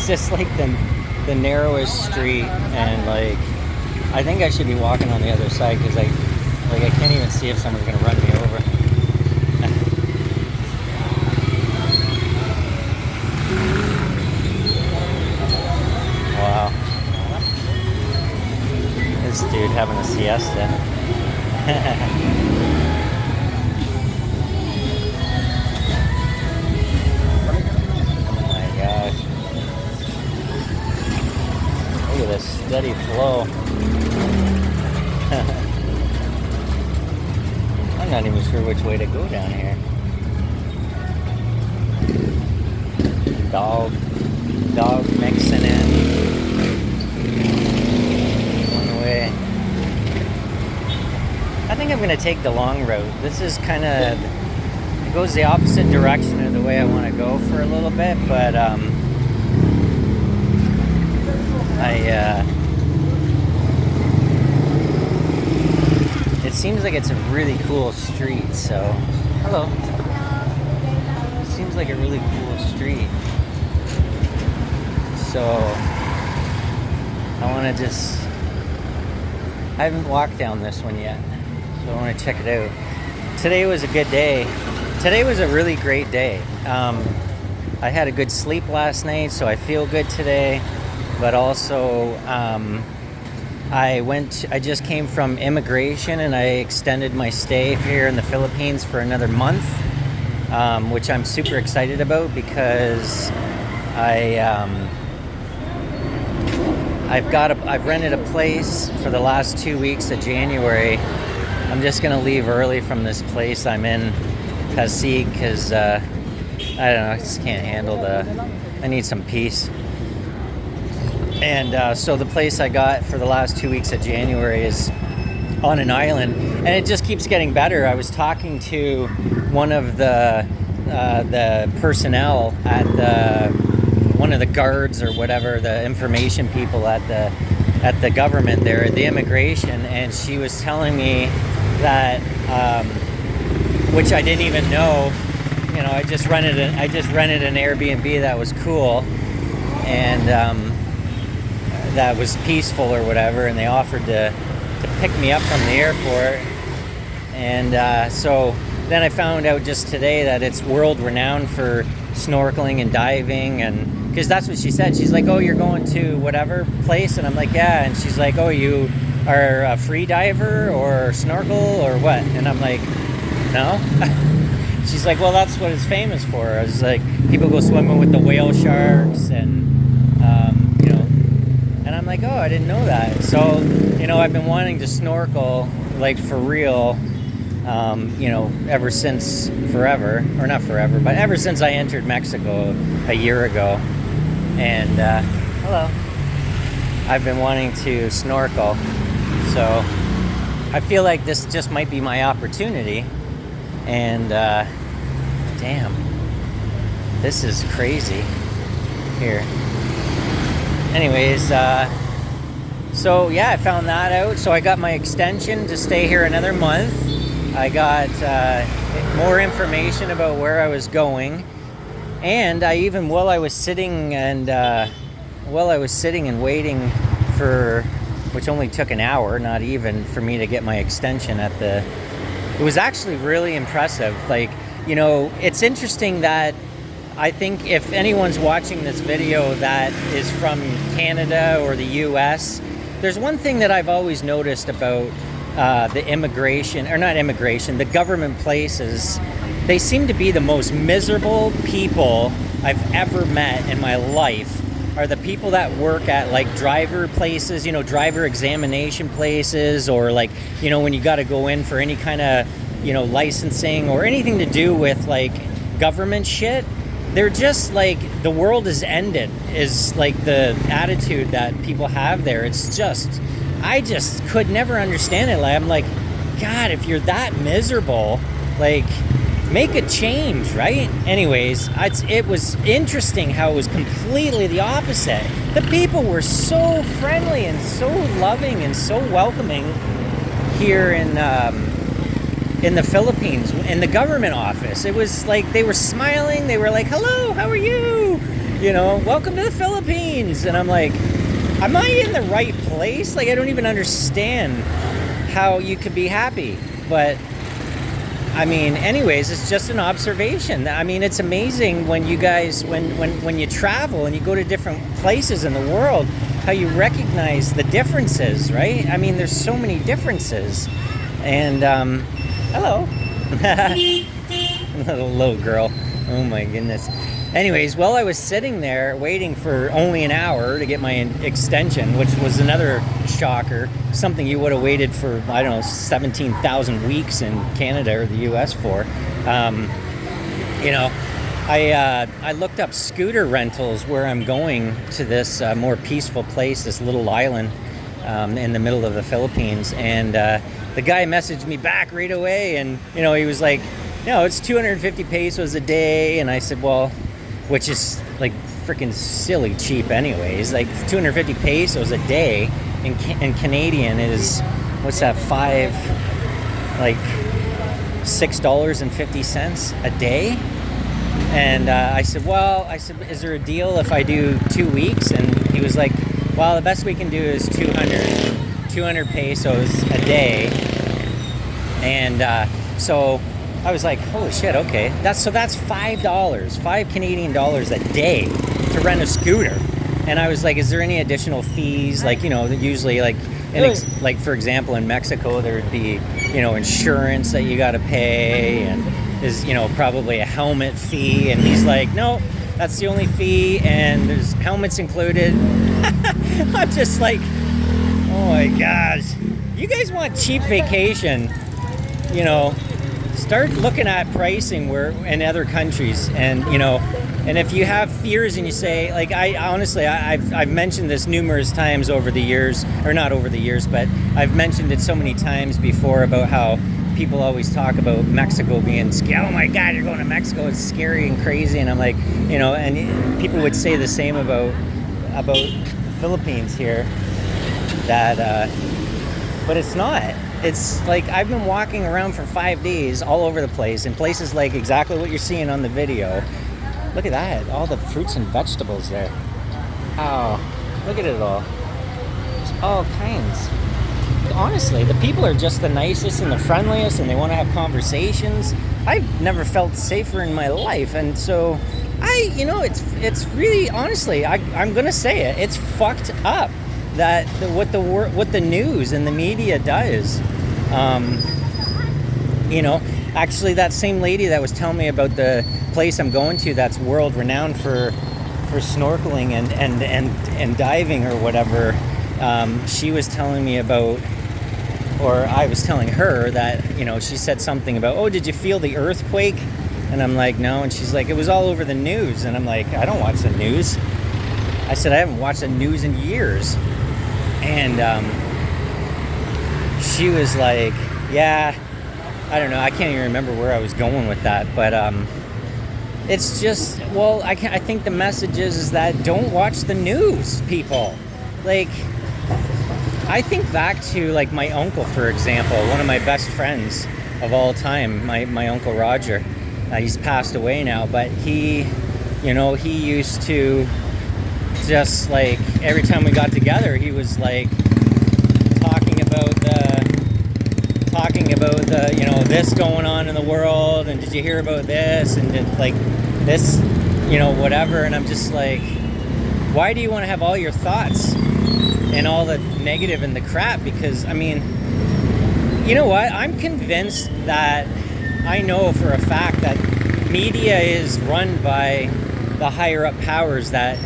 It's just like the narrowest street, and like I think I should be walking on the other side because I can't even see if someone's gonna run me over. Wow, this dude having a siesta. Look at this steady flow. I'm not even sure which way to go down here. Dog mixing in. One way. I think I'm gonna take the long route. This is kind of, it goes the opposite direction of the way I want to go for a little bit, but it seems like it's a really cool street, so hello. It seems like a really cool street, so I haven't walked down this one yet, so I want to check it out. Today was a good day. Today was a really great day. I had a good sleep last night, so I feel good today. But also, I just came from immigration, and I extended my stay here in the Philippines for another month, which I'm super excited about because I've rented a place for the last 2 weeks of January. I'm just gonna leave early from this place I'm in, Pasig, because I don't know, I just can't handle I need some peace. And so the place I got for the last 2 weeks of January is on an island, and it just keeps getting better. I was talking to one of the personnel at one of the guards or whatever, the information people at the government there, at the immigration, and she was telling me that, which I didn't even know. You know, I just rented an Airbnb that was cool, and that was peaceful or whatever, and they offered to pick me up from the airport. And so then I found out just today that it's world renowned for snorkeling and diving, and because that's what she said. She's like, oh, you're going to whatever place? And I'm like, yeah. And she's like, oh, you are a free diver or snorkel or what? And I'm like, no. She's like, well, that's what it's famous for. I was like, people go swimming with the whale sharks, and you know, and I'm like, oh, I didn't know that. So, you know, I've been wanting to snorkel, like, for real, you know, ever since forever, or not forever, but ever since I entered Mexico a year ago. And hello, I've been wanting to snorkel, so I feel like this just might be my opportunity. And damn, this is crazy here. Anyways, so yeah, I found that out. So I got my extension to stay here another month. I got more information about where I was going, and I even while I was sitting and waiting for, which only took an hour, not even, for me to get my extension at the. It was actually really impressive. Like, you know, it's interesting that I think if anyone's watching this video that is from Canada or the US, there's one thing that I've always noticed about the immigration, or not immigration, the government places. They seem to be the most miserable people I've ever met in my life. Are the people that work at, like, driver places, you know, driver examination places, or, like, you know, when you got to go in for any kind of, you know, licensing or anything to do with, like, government shit. They're just like, the world is ended, is like the attitude that people have there. It's just, I just could never understand it. Like, I'm like, God, if you're that miserable, like, make a change, right? Anyways, it was interesting how it was completely the opposite. The people were so friendly and so loving and so welcoming here in the Philippines, in the government office. It was like they were smiling. They were like, hello, how are you? welcome to the Philippines. And I'm like, am I in the right place? Like, I don't even understand how you could be happy. But I mean, anyways, it's just an observation. I mean, it's amazing when you guys, when you travel and you go to different places in the world, how you recognize the differences, right? I mean, there's so many differences. And hello. little girl. Oh my goodness. Anyways, while I was sitting there waiting for only an hour to get my extension, which was another shocker, something you would have waited for, I don't know, 17,000 weeks in Canada or the US for, I looked up scooter rentals where I'm going to this more peaceful place, this little island in the middle of the Philippines. And the guy messaged me back right away, and, he was like, it's 250 pesos a day. And I said, well, which is like freaking silly cheap anyways. Like 250 pesos a day in Canadian is, what's that, $6.50 a day? And I said, is there a deal if I do 2 weeks? And he was like, well, the best we can do is 200 pesos a day. And so I was like, holy shit, okay. That's $5, 5 Canadian dollars a day to rent a scooter. And I was like, is there any additional fees? Like, usually like for example, in Mexico, there would be, insurance that you got to pay, and there's, probably a helmet fee. And he's like, no, that's the only fee, and there's helmets included. I'm just like, oh my gosh. You guys want cheap vacation, start looking at pricing in other countries. And and if you have fears and you say, like, I've mentioned this numerous times over the years, or not over the years, but I've mentioned it so many times before about how people always talk about Mexico being scary. Oh my God, you're going to Mexico, it's scary and crazy. And I'm like, and people would say the same about Philippines here, that but it's not. It's like I've been walking around for 5 days all over the place in places like exactly what you're seeing on the video. Look at that, all the fruits and vegetables there. Oh, look at it all. There's all kinds. Honestly, the people are just the nicest and the friendliest, and they want to have conversations. I've never felt safer in my life. And so it's really, honestly, I'm going to say it, it's fucked up that what the news and the media does. Actually, that same lady that was telling me about the place I'm going to that's world renowned for snorkeling and diving or whatever, she was telling me about, or I was telling her that, she said something about, oh, did you feel the earthquake? And I'm like, no. And she's like, it was all over the news. And I'm like, I don't watch the news. I said, I haven't watched the news in years. And she was like, yeah, I don't know. I can't even remember where I was going with that. But it's just, well, I think the message is that don't watch the news, people. Like, I think back to, like, my uncle, for example, one of my best friends of all time, my Uncle Roger. He's passed away now, but he used to just, like, every time we got together, he was like talking about the this going on in the world, and did you hear about this, and did, like, this, whatever. And I'm just like, why do you want to have all your thoughts and all the negative and the crap? Because, I mean, you know what? I'm convinced that I know for a fact that media is run by the higher up powers that,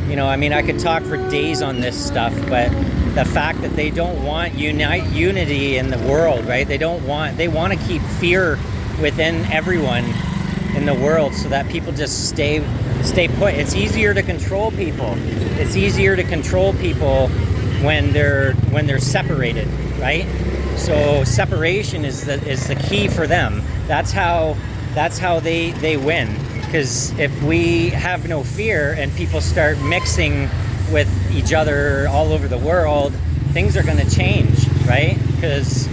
I could talk for days on this stuff, but the fact that they don't want unity in the world, right? They want to keep fear within everyone in the world so that people just stay put. It's easier to control people. It's easier to control people when they're separated, right? So separation is the key for them. That's how they win. Because if we have no fear and people start mixing with each other all over the world, things are going to change, right? Because,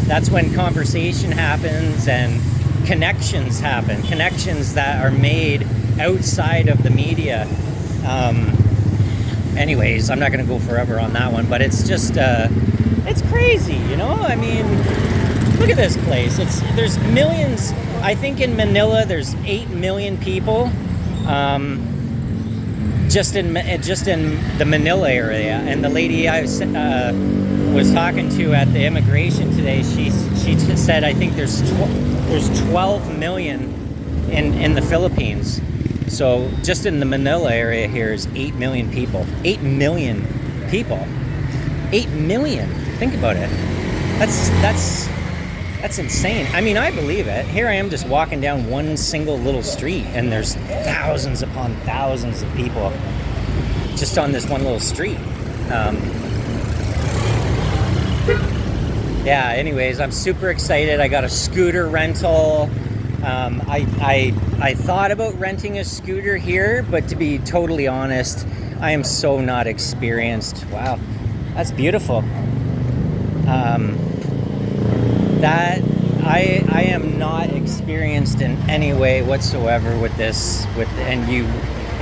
that's when conversation happens and connections happen. Connections that are made outside of the media. Anyways, I'm not going to go forever on that one, but it's just, it's crazy, you know? I mean, look at this place. There's millions. I think in Manila, there's 8 million people, just in the Manila area. And the lady I was talking to at the immigration today, she said, I think there's 12 million in the Philippines. So just in the Manila area here is 8 million people. 8 million people. 8 million. Think about it. That's insane. I mean, I believe it. Here I am just walking down one single little street, and there's thousands upon thousands of people just on this one little street. Yeah, anyways, I'm super excited. I got a scooter rental. I thought about renting a scooter here, but to be totally honest, I am so not experienced. Wow, that's beautiful. That I am not experienced in any way whatsoever with this. And you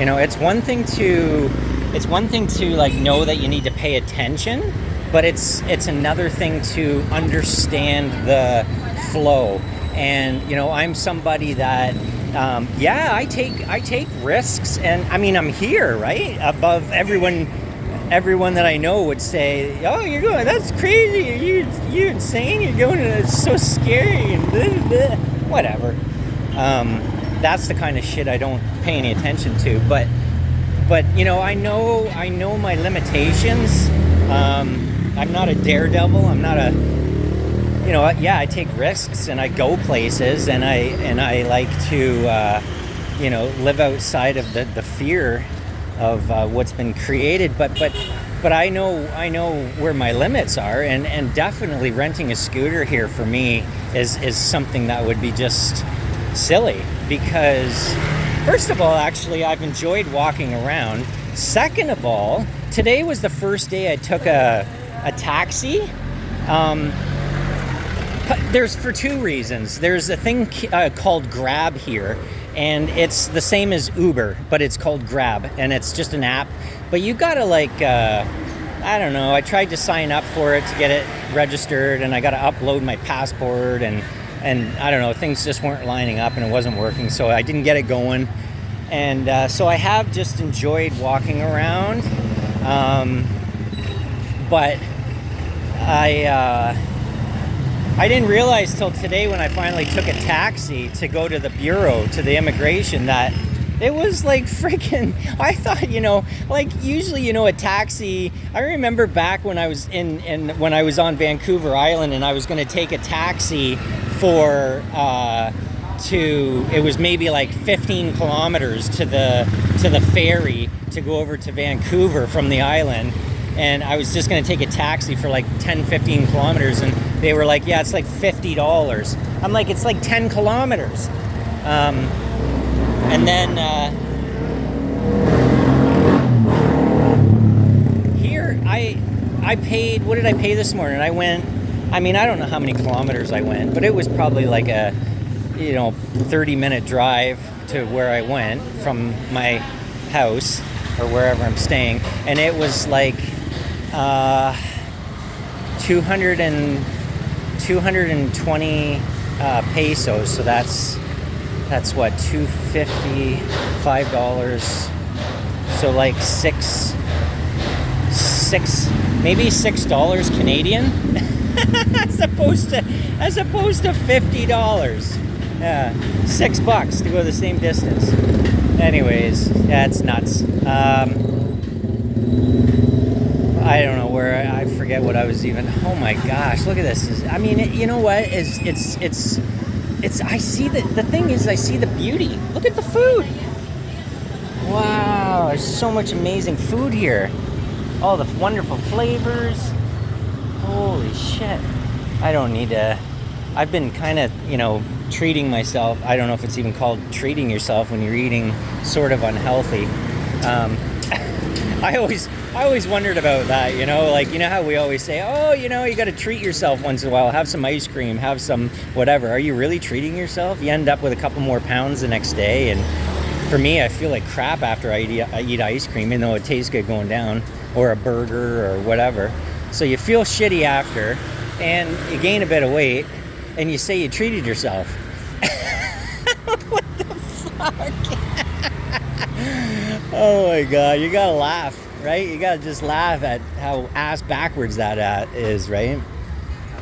know, it's one thing to like know that you need to pay attention, but it's another thing to understand the flow. And you know, I'm somebody that I take risks, and I mean, I'm here, right, above everyone that I know would say, oh, you're going, that's crazy, you insane, you're going, it's so scary, and blah, blah. Whatever. That's the kind of shit I don't pay any attention to, but you know, I know my limitations. I'm not a daredevil. I'm not a, you know, I take risks and I go places, and I like to, you know, live outside of the fear of what's been created. But I know where my limits are, and definitely renting a scooter here for me is something that would be just silly, because first of all, actually, I've enjoyed walking around. Second of all, today was the first day I took a taxi. There's for two reasons. There's a thing called Grab here, and it's the same as Uber, but it's called Grab, and it's just an app. But you gotta I don't know, I tried to sign up for it to get it registered, and I gotta upload my passport, and I don't know, things just weren't lining up and it wasn't working, so I didn't get it going. And so I have just enjoyed walking around, but I didn't realize till today when I finally took a taxi to go to the bureau, to the immigration, that it was like freaking, I thought, you know, like usually, you know, a taxi, I remember back when I was when I was on Vancouver Island and I was going to take a taxi for, it was maybe like 15 kilometers to the ferry to go over to Vancouver from the island. And I was just going to take a taxi for like 10, 15 kilometers. And they were like, yeah, it's like $50. I'm like, it's like 10 kilometers. And then here, I paid, what did I pay this morning? I don't know how many kilometers I went, but it was probably like a, you know, 30-minute drive to where I went from my house or wherever I'm staying. And it was like 220 pesos, so that's what, $255, so like maybe $6 Canadian as opposed to $50. Yeah, $6 to go the same distance. Anyways, yeah, it's nuts. I don't know where, I forget what I was even, oh my gosh, look at this. I mean, you know what, it's I see the thing is, I see the beauty. Look at the food. Wow, there's so much amazing food here. All the wonderful flavors. Holy shit. I don't need to, I've been kind of, you know, treating myself. I don't know if it's even called treating yourself when you're eating sort of unhealthy. I always wondered about that, you know, like, you know how we always say, oh, you know, you got to treat yourself once in a while, have some ice cream, have some whatever. Are you really treating yourself? You end up with a couple more pounds the next day, and for me, I feel like crap after I eat ice cream, even though it tastes good going down, or a burger or whatever. So you feel shitty after, and you gain a bit of weight, and you say you treated yourself. What the fuck? Oh my god, you gotta laugh, right? You gotta just laugh at how ass backwards that is, right?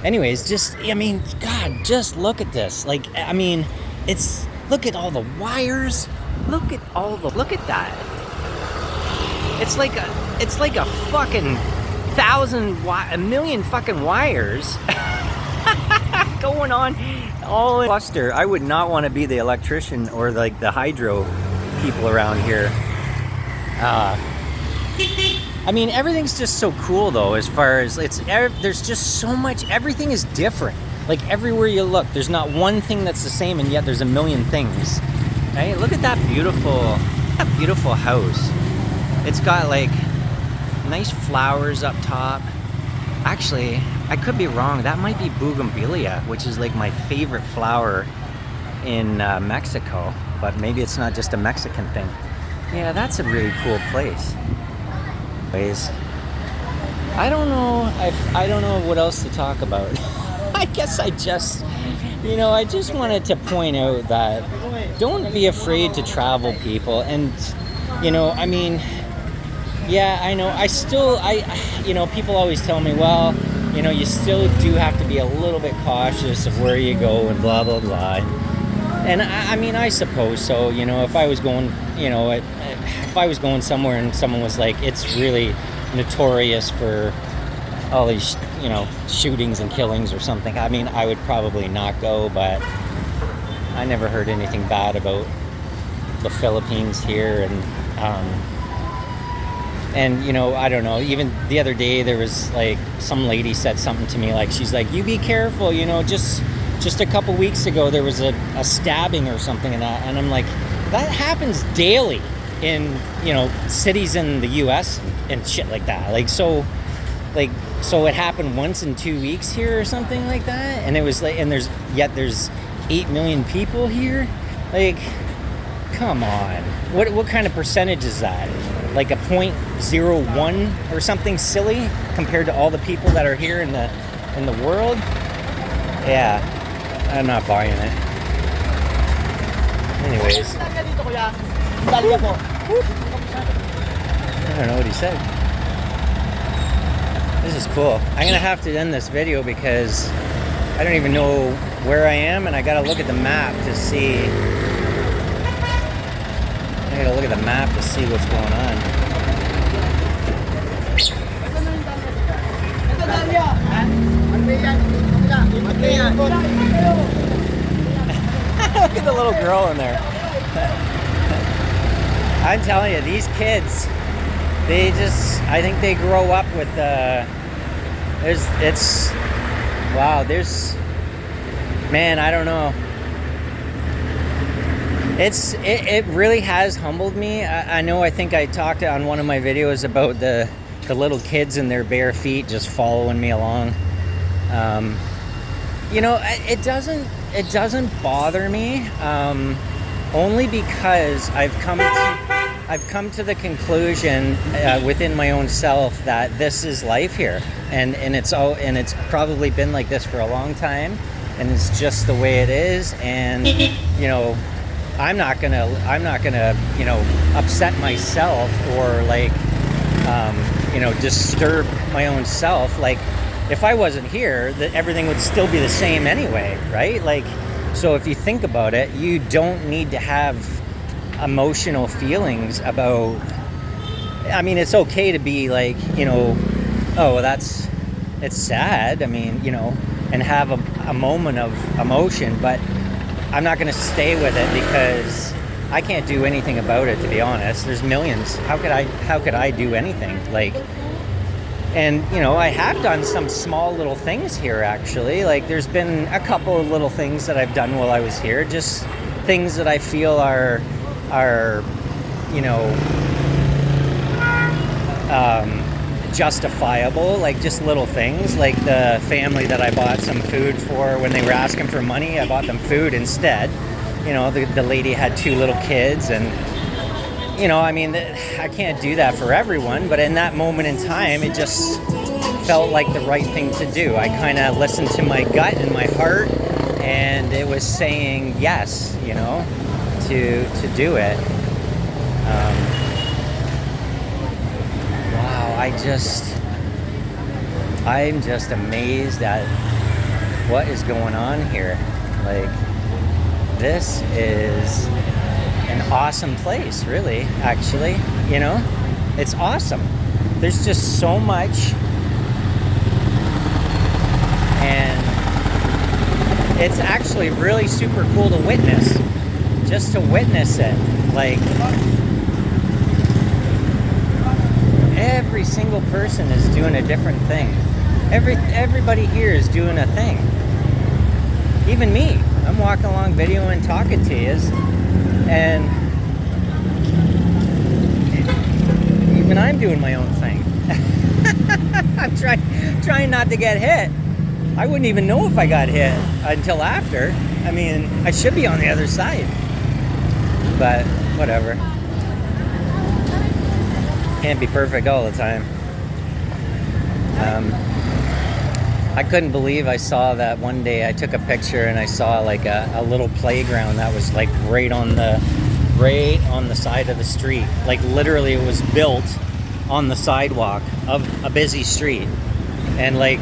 Anyways, God, just look at this. Like, I mean, look at all the wires. Look at that. It's like a fucking a million fucking wires going on all in cluster. I would not want to be the electrician or like the hydro people around here. I mean, everything's just so cool though, as far as there's just so much, everything is different. Like everywhere you look, there's not one thing that's the same, and yet there's a million things. Right? Look at that beautiful house. It's got like nice flowers up top. Actually, I could be wrong. That might be bougainvillea, which is like my favorite flower in Mexico. But maybe it's not just a Mexican thing. Yeah, that's a really cool place. Anyways, I don't know what else to talk about. I guess I just wanted to point out that don't be afraid to travel, people. And I mean, yeah, I know people always tell me, well, you still do have to be a little bit cautious of where you go and blah blah blah. And I mean, I suppose so. If I was going, if I was going somewhere and someone was like, it's really notorious for all these, shootings and killings or something, I mean, I would probably not go. But I never heard anything bad about the Philippines here. And I don't know, even the other day there was like some lady said something to me, like she's like, you be careful, just a couple weeks ago there was a stabbing or something, and I'm like, that happens daily in cities in the US and shit like that. So it happened once in 2 weeks here or something like that, and it was like, and there's 8 million people here. Like, come on, what kind of percentage is that? Like a 0.01 or something silly compared to all the people that are here in the world? Yeah, I'm not buying it. Anyways, I don't know what he said. This is cool. I'm gonna have to end this video because I don't even know where I am, and I gotta look at the map to see. I gotta look at the map to see what's going on. Look at the little girl in there. I'm telling you, these kids, I think they grow up with man, I don't know. It really has humbled me. I think I talked on one of my videos about the little kids in their bare feet just following me along. It doesn't bother me, only because I've come to the conclusion within my own self that this is life here, and it's probably been like this for a long time, and it's just the way it is. And I'm not gonna upset myself or disturb my own self. Like, if I wasn't here, that everything would still be the same anyway, right? Like, so if you think about it, you don't need to have emotional feelings about. I mean, it's okay to be like, it's sad. I mean, and have a moment of emotion, but I'm not going to stay with it because I can't do anything about it, to be honest. There's millions. How could I do anything? Like, and I have done some small little things here, actually. Like, there's been a couple of little things that I've done while I was here, just things that I feel are justifiable, like just little things, like the family that I bought some food for when they were asking for money. I bought them food instead. The lady had 2 little kids, and you know, I mean, I can't do that for everyone, but in that moment in time, it just felt like the right thing to do. I kind of listened to my gut and my heart, and it was saying yes, you know, to do it. Wow, I'm just amazed at what is going on here. Like, this is an awesome place, really, actually, you know? It's awesome. There's just so much, and it's actually really super cool to witness, just to witness it. Like, every single person is doing a different thing. Everybody here is doing a thing. Even me. I'm walking along videoing, talking to you, and even I'm doing my own thing. I'm trying not to get hit. I wouldn't even know if I got hit until after. I mean, I should be on the other side. But whatever. Can't be perfect all the time. I couldn't believe I saw that one day. I took a picture and I saw like a little playground that was like right on the side of the street. Like literally it was built on the sidewalk of a busy street. And like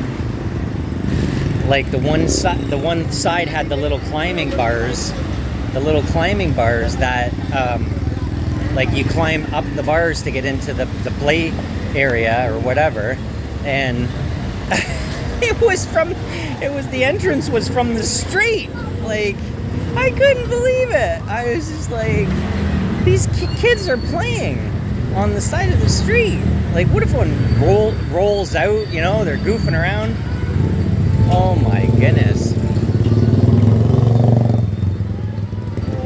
the one side had the little climbing bars that like you climb up the bars to get into the play area or whatever. And the entrance was from the street. Like, I couldn't believe it. I was just like, these kids are playing on the side of the street. Like, what if one rolls out, you know, they're goofing around? Oh my goodness.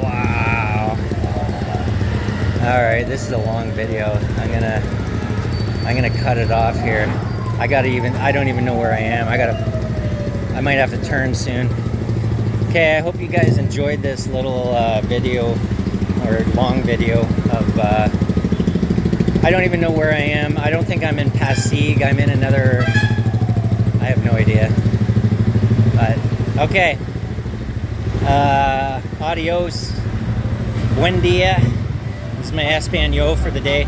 Wow. Alright, this is a long video. I'm gonna cut it off here. I don't even know where I am. I might have to turn soon. Okay, I hope you guys enjoyed this little video, or long video of, I don't even know where I am. I don't think I'm in Pasig. I'm in another, I have no idea. But, okay. Adios. Buen dia. This is my Espanol for the day.